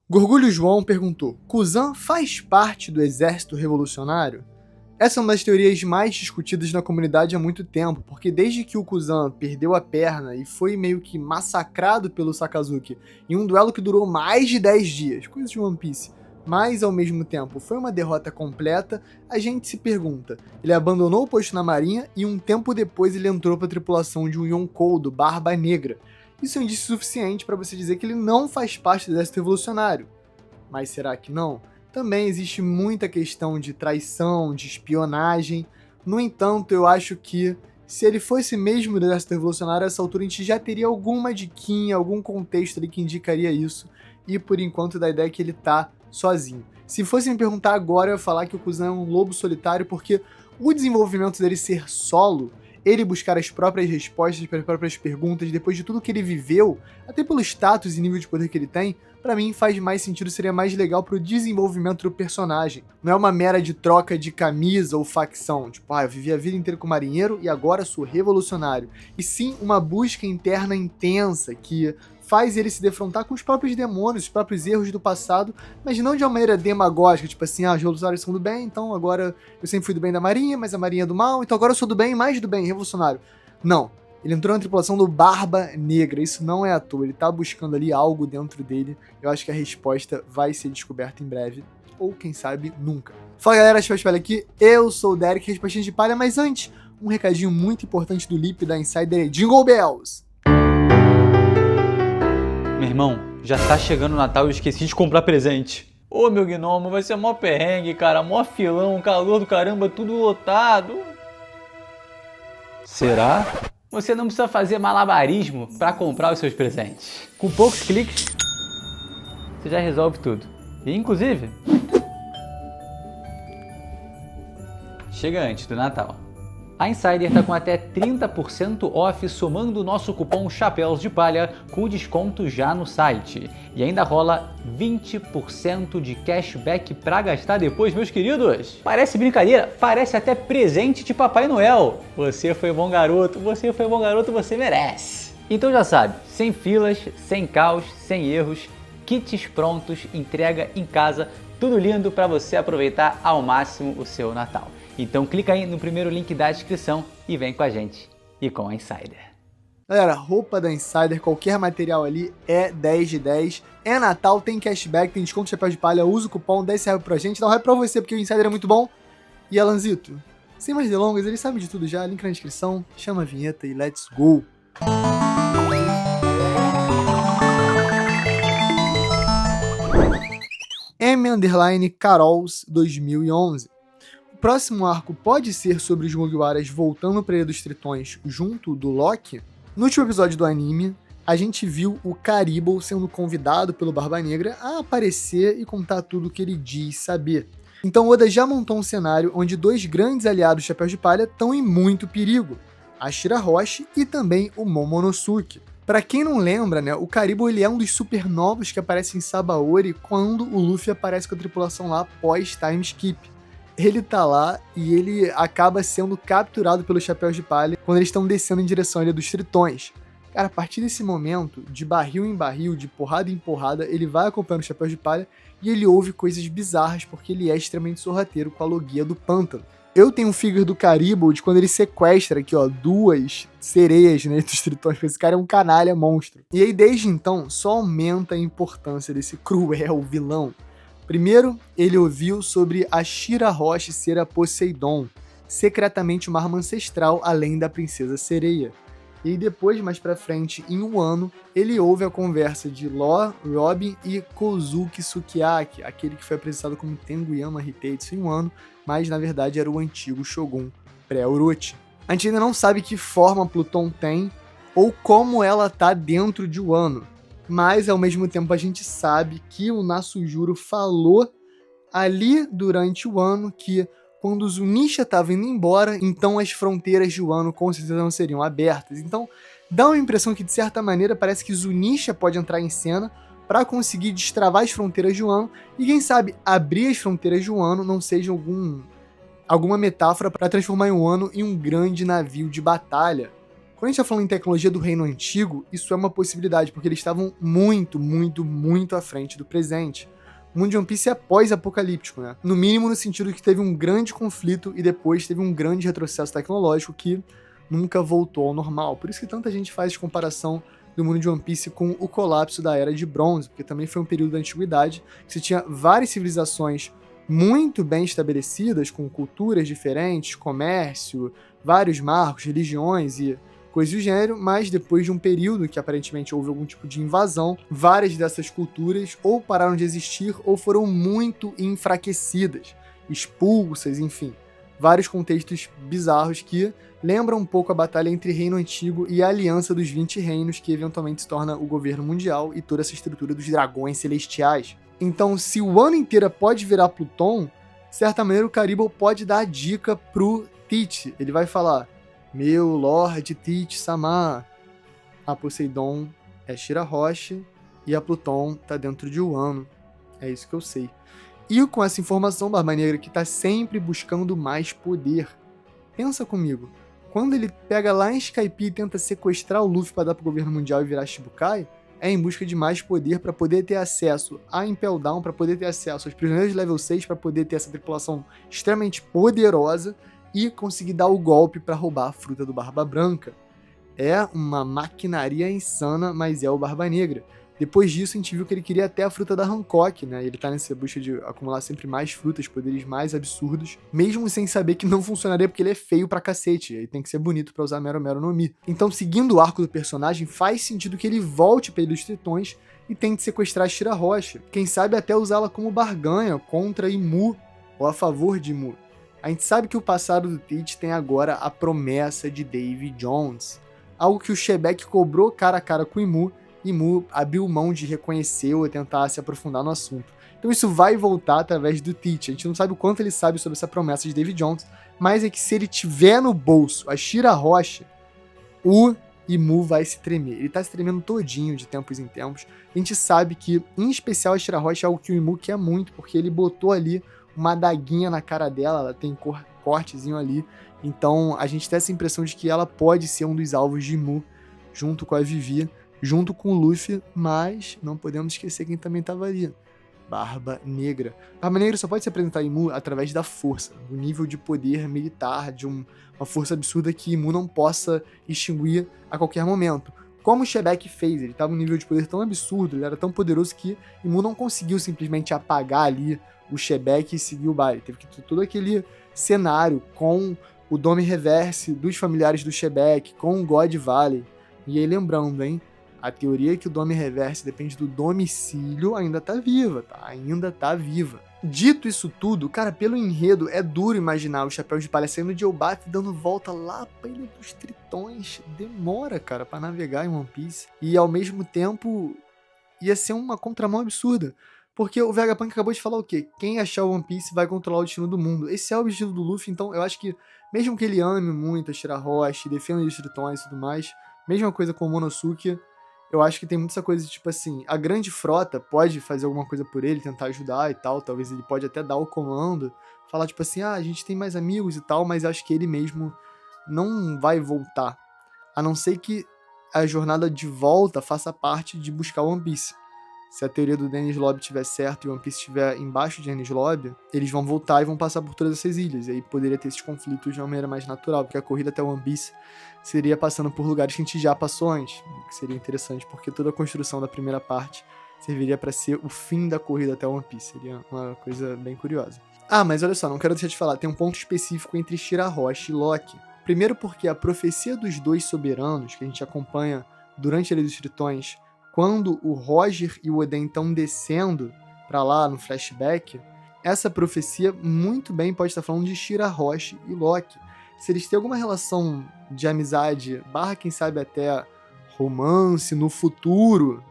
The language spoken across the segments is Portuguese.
Gorgulho João perguntou: Kuzan faz parte do exército revolucionário? Essa é uma das teorias mais discutidas na comunidade há muito tempo, porque desde que o Kuzan perdeu a perna e foi meio que massacrado pelo Sakazuki em um duelo que durou mais de 10 dias, coisa de One Piece, mas ao mesmo tempo foi uma derrota completa, a gente se pergunta, ele abandonou o posto na marinha e um tempo depois ele entrou para a tripulação de um Yonkou do Barba Negra. Isso é um indício suficiente para você dizer que ele não faz parte do exército revolucionário. Mas será que não? Também existe muita questão de traição, de espionagem. No entanto, eu acho que se ele fosse mesmo do exército revolucionário, a essa altura a gente já teria alguma diquinha, algum contexto ali que indicaria isso. E por enquanto da ideia que ele tá sozinho. Se fosse me perguntar agora, eu ia falar que o Kuzan é um lobo solitário, porque o desenvolvimento dele ser solo, ele buscar as próprias respostas para as próprias perguntas, depois de tudo que ele viveu, até pelo status e nível de poder que ele tem, pra mim faz mais sentido, seria mais legal pro desenvolvimento do personagem. Não é uma mera de troca de camisa ou facção, tipo, eu vivi a vida inteira como marinheiro e agora sou revolucionário. E sim uma busca interna intensa que faz ele se defrontar com os próprios demônios, os próprios erros do passado, mas não de uma maneira demagógica, tipo assim, os revolucionários são do bem, então agora eu sempre fui do bem da marinha, mas a marinha é do mal, então agora eu sou do bem, mais do bem, revolucionário. Não. Ele entrou na tripulação do Barba Negra, isso não é à toa, ele tá buscando ali algo dentro dele, eu acho que a resposta vai ser descoberta em breve, ou quem sabe nunca. Fala galera, Chapéu aqui, eu sou o Derek, respostinha de palha, mas antes, um recadinho muito importante do Lip da Insider é Jingle Bells! Meu irmão, já tá chegando o Natal e eu esqueci de comprar presente. Ô meu gnomo, vai ser mó perrengue, cara, mó filão, calor do caramba, tudo lotado. Será? Você não precisa fazer malabarismo para comprar os seus presentes. Com poucos cliques, você já resolve tudo. E inclusive, chega antes do Natal. A Insider está com até 30% off somando o nosso cupom Chapéus de Palha com desconto já no site. E ainda rola 20% de cashback para gastar depois, meus queridos. Parece brincadeira, parece até presente de Papai Noel. Você foi bom garoto, você merece. Então já sabe, sem filas, sem caos, sem erros, kits prontos, entrega em casa, tudo lindo para você aproveitar ao máximo o seu Natal. Então clica aí no primeiro link da descrição e vem com a gente e com a Insider. Galera, roupa da Insider, qualquer material ali é 10 de 10. É Natal, tem cashback, tem desconto de chapéu de palha, usa o cupom, dá esse raiva pra gente, dá um raiva pra você, porque o Insider é muito bom. E Alanzito, sem mais delongas, ele sabe de tudo já, link na descrição, chama a vinheta e let's go! M_Carols 2011. O próximo arco pode ser sobre os Mugiwaras voltando para a Ilha dos Tritões junto do Loki? No último episódio do anime, a gente viu o Caribou sendo convidado pelo Barba Negra a aparecer e contar tudo o que ele diz saber. Então Oda já montou um cenário onde dois grandes aliados Chapéu de Palha estão em muito perigo, a Shirahoshi e também o Momonosuke. Pra quem não lembra, né, o Caribou ele é um dos supernovos que aparece em Sabaody quando o Luffy aparece com a tripulação lá pós-time skip. Ele tá lá e ele acaba sendo capturado pelos Chapéus de Palha quando eles estão descendo em direção à Ilha dos Tritões. Cara, a partir desse momento, de barril em barril, de porrada em porrada, ele vai acompanhando os Chapéus de Palha e ele ouve coisas bizarras porque ele é extremamente sorrateiro com a Logia do Pântano. Eu tenho um figure do Caribou de quando ele sequestra aqui, ó, 2 sereias, né, dos Tritões, porque esse cara é um canalha monstro. E aí, desde então, só aumenta a importância desse cruel vilão. Primeiro, ele ouviu sobre a Shirahoshi ser a Poseidon, secretamente uma arma ancestral além da Princesa Sereia. E depois, mais pra frente, em Wano, ele ouve a conversa de Law, Robin e Kozuki Sukiyaki, aquele que foi apresentado como Tenguyama Hitetsu em Wano, mas na verdade era o antigo Shogun pré-Orochi. A gente ainda não sabe que forma Pluton tem ou como ela tá dentro de Wano. Mas, ao mesmo tempo, a gente sabe que o Nasujuro falou ali durante o ano que quando o Zunisha estava indo embora, então as fronteiras de Wano com certeza não seriam abertas. Então, dá uma impressão que, de certa maneira, parece que Zunisha pode entrar em cena para conseguir destravar as fronteiras de Wano e, quem sabe, abrir as fronteiras de Wano não seja alguma metáfora para transformar Wano em um grande navio de batalha. Quando a gente tá falando em tecnologia do Reino Antigo, isso é uma possibilidade, porque eles estavam muito, muito, muito à frente do presente. O mundo de One Piece é pós-apocalíptico, né? No mínimo no sentido que teve um grande conflito e depois teve um grande retrocesso tecnológico que nunca voltou ao normal. Por isso que tanta gente faz comparação do mundo de One Piece com o colapso da Era de Bronze, porque também foi um período da antiguidade que você tinha várias civilizações muito bem estabelecidas, com culturas diferentes, comércio, vários marcos, religiões e coisas do gênero, mas depois de um período que aparentemente houve algum tipo de invasão, várias dessas culturas ou pararam de existir ou foram muito enfraquecidas, expulsas, enfim. Vários contextos bizarros que lembram um pouco a batalha entre Reino Antigo e a Aliança dos 20 Reinos, que eventualmente se torna o governo mundial e toda essa estrutura dos dragões celestiais. Então, se o ano inteiro pode virar Pluton, de certa maneira o Caribou pode dar a dica pro Teach. Ele vai falar: meu Lorde Teach-sama, a Poseidon é Shirahoshi e a Pluton tá dentro de Wano. É isso que eu sei. E com essa informação, Barba Negra, que tá sempre buscando mais poder. Pensa comigo, quando ele pega lá em Skypiea e tenta sequestrar o Luffy para dar pro governo mundial e virar Shichibukai, é em busca de mais poder para poder ter acesso a Impel Down, para poder ter acesso aos prisioneiros de level 6, para poder ter essa tripulação extremamente poderosa e conseguir dar o golpe para roubar a fruta do Barba Branca. É uma maquinaria insana, mas é o Barba Negra. Depois disso, a gente viu que ele queria até a fruta da Hancock, né? Ele tá nessa busca de acumular sempre mais frutas, poderes mais absurdos, mesmo sem saber que não funcionaria porque ele é feio pra cacete, e aí tem que ser bonito pra usar Mero Mero no Mi. Então, seguindo o arco do personagem, faz sentido que ele volte pra Ilha dos Tritões e tente sequestrar Shirahoshi. Quem sabe até usá-la como barganha contra Imu, ou a favor de Imu. A gente sabe que o passado do Teach tem agora a promessa de Davy Jones, algo que o Shebeck cobrou cara a cara com Imu, e Mu abriu mão de reconhecer ou tentar se aprofundar no assunto. Então isso vai voltar através do Teach. A gente não sabe o quanto ele sabe sobre essa promessa de Davy Jones, mas é que se ele tiver no bolso a Shirahoshi, o Imu vai se tremer. Ele tá se tremendo todinho de tempos em tempos. A gente sabe que, em especial, a Shirahoshi é algo que o Imu quer muito, porque ele botou ali uma adaguinha na cara dela, ela tem cortezinho ali. Então a gente tem essa impressão de que ela pode ser um dos alvos de Imu, junto com a Vivi, junto com o Luffy, mas não podemos esquecer quem também estava ali. Barba Negra. Barba Negra só pode se apresentar a Imu através da força, do nível de poder militar, de uma força absurda que Imu não possa extinguir a qualquer momento. Como o Shebeck fez, ele estava num nível de poder tão absurdo, ele era tão poderoso que Imu não conseguiu simplesmente apagar ali o Shebeck e seguir o baile. Teve que ter todo aquele cenário com o Dome Reverse dos familiares do Shebeck, com o God Valley. E aí lembrando, hein? A teoria que o Dome Reverse depende do domicílio ainda tá viva, tá? Ainda tá viva. Dito isso tudo, cara, pelo enredo, é duro imaginar o Chapéu de Palha saindo de Elbaf e dando volta lá pra Ilha dos Tritões. Demora, cara, pra navegar em One Piece. E ao mesmo tempo, ia ser uma contramão absurda. Porque o Vegapunk acabou de falar o quê? Quem achar o One Piece vai controlar o destino do mundo. Esse é o objetivo do Luffy, então eu acho que, mesmo que ele ame muito a Shirahoshi, defenda os Tritões e tudo mais, mesma coisa com o Monosuke, eu acho que tem muita essa coisa de, tipo assim, a grande frota pode fazer alguma coisa por ele, tentar ajudar e tal, talvez ele pode até dar o comando, falar tipo assim, a gente tem mais amigos e tal, mas acho que ele mesmo não vai voltar, a não ser que a jornada de volta faça parte de buscar o One Piece. Se a teoria do Enies Lobby estiver certa e o One Piece estiver embaixo de Enies Lobby, eles vão voltar e vão passar por todas essas ilhas, e aí poderia ter esses conflitos de uma maneira mais natural, porque a corrida até o One Piece seria passando por lugares que a gente já passou antes, o que seria interessante, porque toda a construção da primeira parte serviria para ser o fim da corrida até o One Piece, seria uma coisa bem curiosa. Mas olha só, não quero deixar de falar, tem um ponto específico entre Shirahoshi e Loki. Primeiro porque a profecia dos dois soberanos, que a gente acompanha durante a Ilha dos Tritões, quando o Roger e o Oden estão descendo pra lá no flashback, essa profecia muito bem pode estar falando de Shirahoshi e Loki. Se eles têm alguma relação de amizade, quem sabe até romance no futuro,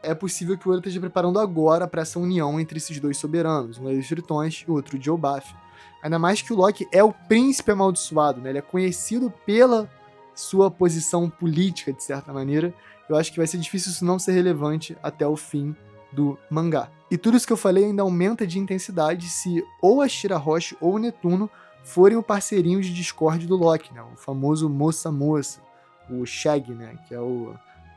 é possível que o Oda esteja preparando agora para essa união entre esses dois soberanos, um dos Tritões e o outro de Elbaf. Ainda mais que o Loki é o príncipe amaldiçoado, né? Ele é conhecido pela sua posição política, de certa maneira. Eu acho que vai ser difícil isso não ser relevante até o fim do mangá. E tudo isso que eu falei ainda aumenta de intensidade se ou a Shirahoshi ou o Netuno forem o parceirinho de Discord do Loki, né? O famoso moça-moça. o Shag, né, que é o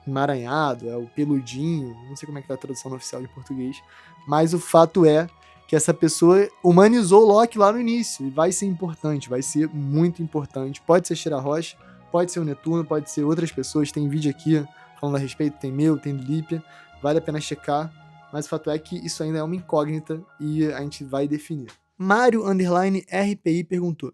emaranhado, é o peludinho, não sei como é que tá a tradução oficial de português, mas o fato é que essa pessoa humanizou o Loki lá no início, e vai ser importante, vai ser muito importante. Pode ser Shira Rocha, pode ser o Netuno, pode ser outras pessoas, tem vídeo aqui falando a respeito, tem meu, tem do Lípia, vale a pena checar, mas o fato é que isso ainda é uma incógnita e a gente vai definir. Mario_RPI perguntou: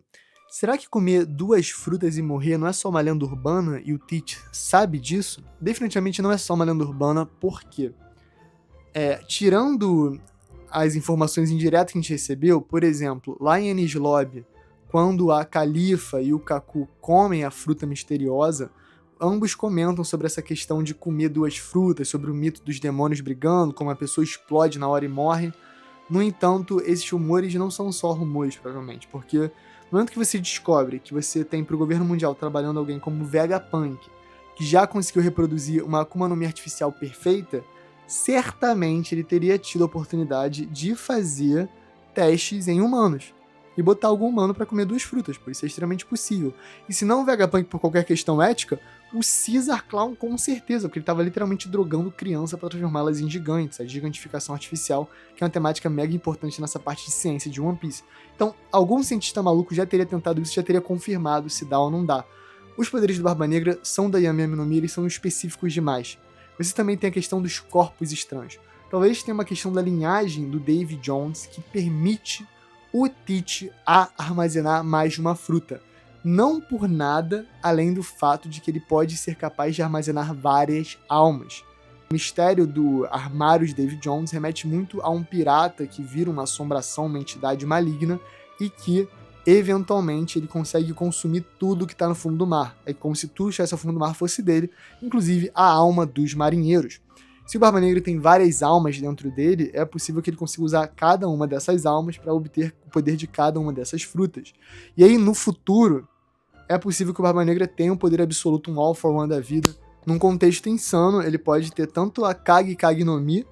será que comer 2 frutas e morrer não é só uma lenda urbana e o Teach sabe disso? Definitivamente não é só uma lenda urbana, por quê? Tirando as informações indiretas que a gente recebeu, por exemplo, lá em Enies Lobby, quando a Califa e o Kaku comem a fruta misteriosa, ambos comentam sobre essa questão de comer 2 frutas, sobre o mito dos demônios brigando, como a pessoa explode na hora e morre. No entanto, esses rumores não são só rumores, provavelmente, porque no momento que você descobre que você tem para o governo mundial trabalhando alguém como Vegapunk, que já conseguiu reproduzir uma Akuma no Mi artificial perfeita, certamente ele teria tido a oportunidade de fazer testes em humanos e botar algum humano para comer 2 frutas, pois isso é extremamente possível. E se não o Vegapunk por qualquer questão ética, o Caesar Clown com certeza, porque ele estava literalmente drogando criança para transformá-las em gigantes, a gigantificação artificial, que é uma temática mega importante nessa parte de ciência de One Piece. Então, algum cientista maluco já teria tentado isso, já teria confirmado se dá ou não dá. Os poderes do Barba Negra são da Yami no Mi, eles são específicos demais. Você também tem a questão dos corpos estranhos. Talvez tenha uma questão da linhagem do Davy Jones que permite o Teach a armazenar mais de uma fruta. Não por nada, além do fato de que ele pode ser capaz de armazenar várias almas. O mistério do armário de Davy Jones remete muito a um pirata que vira uma assombração, uma entidade maligna, e que, eventualmente, ele consegue consumir tudo que está no fundo do mar. É como se tudo que estivesse no fundo do mar fosse dele, inclusive a alma dos marinheiros. Se o Barba Negra tem várias almas dentro dele, é possível que ele consiga usar cada uma dessas almas para obter o poder de cada uma dessas frutas. E aí, no futuro, é possível que o Barba Negra tenha um poder absoluto, um All for One da vida. Num contexto insano, ele pode ter tanto a Kage Kage no Mi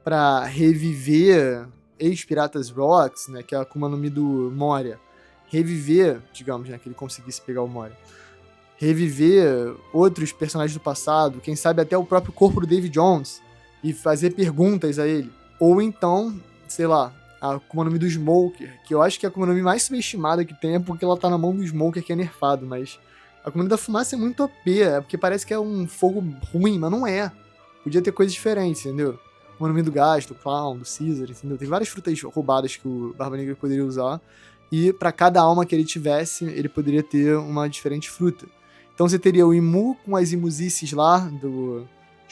para reviver ex-Piratas Rocks, né, que é a Akuma no Mi do Moria. Reviver, digamos, né, que ele conseguisse pegar o Moria. Reviver outros personagens do passado, quem sabe até o próprio corpo do Davy Jones, e fazer perguntas a ele. Ou então, sei lá, a Akuma no Mi do Smoker, que eu acho que é a Akuma no Mi mais subestimada que tem, é porque ela tá na mão do Smoker, que é nerfado, mas a Akuma no Mi da Fumaça é muito OP, porque parece que é um fogo ruim, mas não é. Podia ter coisas diferentes, entendeu? Akuma no Mi do Gás, do Clown, do Caesar, entendeu? Tem várias frutas roubadas que o Barba Negra poderia usar, e para cada alma que ele tivesse, ele poderia ter uma diferente fruta. Então você teria o Imu com as imuzices lá, dos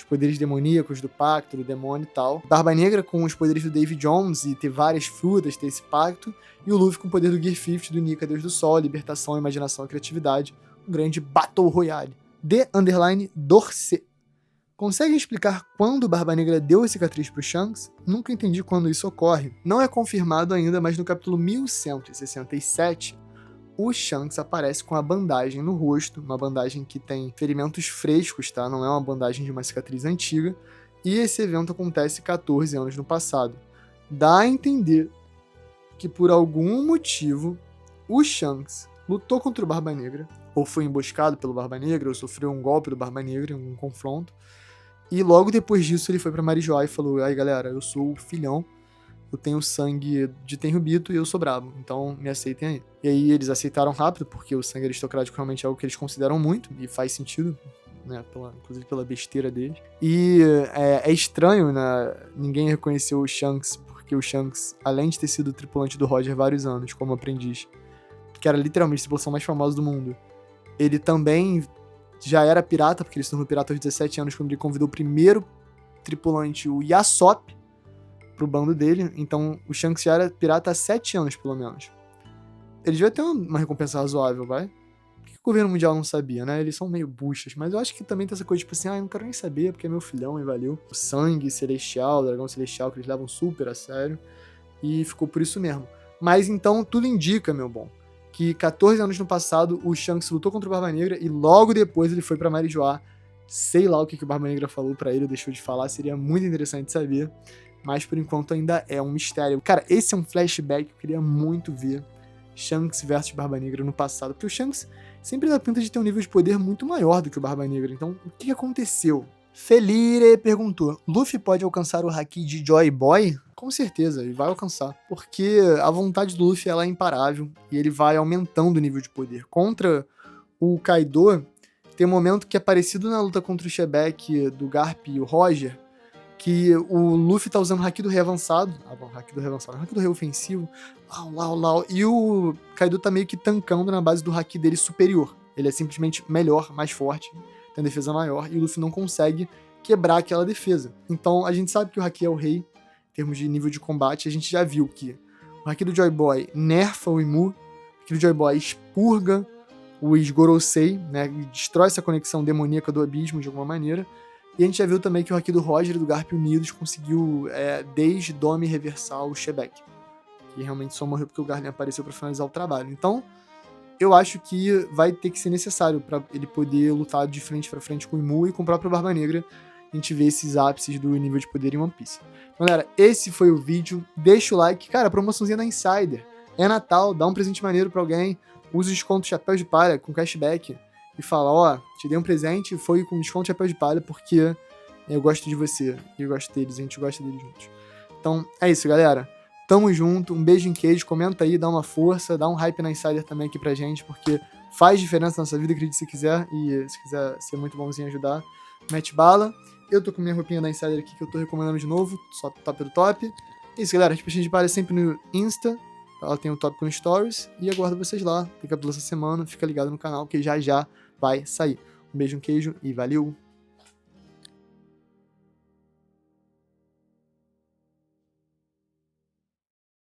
poderes demoníacos, do pacto, do demônio e tal. Barba Negra com os poderes do Davy Jones e ter várias frutas, ter esse pacto. E o Luffy com o poder do Gear 50, do Nika, Deus do Sol, libertação, imaginação e criatividade. Um grande Battle Royale. _Dorce. Conseguem explicar quando o Barba Negra deu a cicatriz pro Shanks? Nunca entendi quando isso ocorre. Não é confirmado ainda, mas no capítulo 1167... o Shanks aparece com a bandagem no rosto, uma bandagem que tem ferimentos frescos, tá? Não é uma bandagem de uma cicatriz antiga, e esse evento acontece 14 anos no passado. Dá a entender que por algum motivo o Shanks lutou contra o Barba Negra, ou foi emboscado pelo Barba Negra, ou sofreu um golpe do Barba Negra em um confronto, e logo depois disso ele foi pra Marijoa e falou: aí galera, eu sou o filhão, eu tenho sangue de Tenryubito e eu sou brabo, então me aceitem aí. E aí eles aceitaram rápido, porque o sangue aristocrático realmente é algo que eles consideram muito, e faz sentido, né, inclusive pela besteira deles. E é estranho, né, ninguém reconheceu o Shanks, porque o Shanks, além de ter sido tripulante do Roger vários anos como aprendiz, que era literalmente a tripulação mais famosa do mundo, ele também já era pirata, porque ele se tornou pirata aos 17 anos, quando ele convidou o primeiro tripulante, o Yasop, pro bando dele. Então o Shanks já era pirata há 7 anos, pelo menos. Ele devia ter uma recompensa razoável, vai? Por que o governo mundial não sabia, né? Eles são meio buchas, mas eu acho que também tem essa coisa, tipo assim, eu não quero nem saber, porque é meu filhão e valeu. O sangue celestial, o dragão celestial, que eles levam super a sério, e ficou por isso mesmo. Mas então tudo indica, meu bom, que 14 anos no passado o Shanks lutou contra o Barba Negra e logo depois ele foi pra Marijoa. Sei lá o que o Barba Negra falou pra ele ou deixou de falar, seria muito interessante saber. Mas por enquanto ainda é um mistério. Cara, esse é um flashback que eu queria muito ver. Shanks versus Barba Negra no passado, porque o Shanks sempre dá pinta de ter um nível de poder muito maior do que o Barba Negra. Então, o que aconteceu? Felire perguntou, Luffy pode alcançar o Haki de Joy Boy? Com certeza, ele vai alcançar, porque a vontade do Luffy ela é imparável e ele vai aumentando o nível de poder. Contra o Kaido, tem um momento que é parecido na luta contra o Shebeck do Garp e o Roger, que o Luffy tá usando o Haki do Rei Avançado, Haki do Rei Ofensivo, lau, e o Kaido tá meio que tancando na base do Haki dele superior. Ele é simplesmente melhor, mais forte, tem defesa maior, e o Luffy não consegue quebrar aquela defesa. Então a gente sabe que o Haki é o rei, em termos de nível de combate. A gente já viu que o Haki do Joy Boy nerfa o Imu, o Haki do Joy Boy expurga os Gorosei, né, destrói essa conexão demoníaca do abismo de alguma maneira. E a gente já viu também que o Haki do Roger e do Garp unidos conseguiu desde Dome reversar o Shebeck, que realmente só morreu porque o Garlian apareceu para finalizar o trabalho. Então, eu acho que vai ter que ser necessário para ele poder lutar de frente para frente com o Imu e com o próprio Barba Negra. A gente vê esses ápices do nível de poder em One Piece. Então, galera, esse foi o vídeo. Deixa o like. Cara, promoçãozinha da Insider. É Natal, dá um presente maneiro para alguém. Usa o desconto Chapéu de Palha com cashback. E fala, ó, te dei um presente e foi com desconto Chapéu de Palha porque eu gosto de você. E eu gosto deles, a gente gosta deles juntos. Então, é isso, galera. Tamo junto, um beijo em queijo, comenta aí, dá uma força, dá um hype na Insider também aqui pra gente, porque faz diferença na nossa vida, acredite se quiser, e se quiser ser muito bonzinho e ajudar, mete bala. Eu tô com minha roupinha da Insider aqui, que eu tô recomendando de novo, só top do top. É isso, galera, a Respostinha de Palha sempre no Insta, ela tem o tópico no Stories, e aguardo vocês lá, tem capítulo essa semana, fica ligado no canal, que já vai sair. Um beijo, um queijo, e valeu!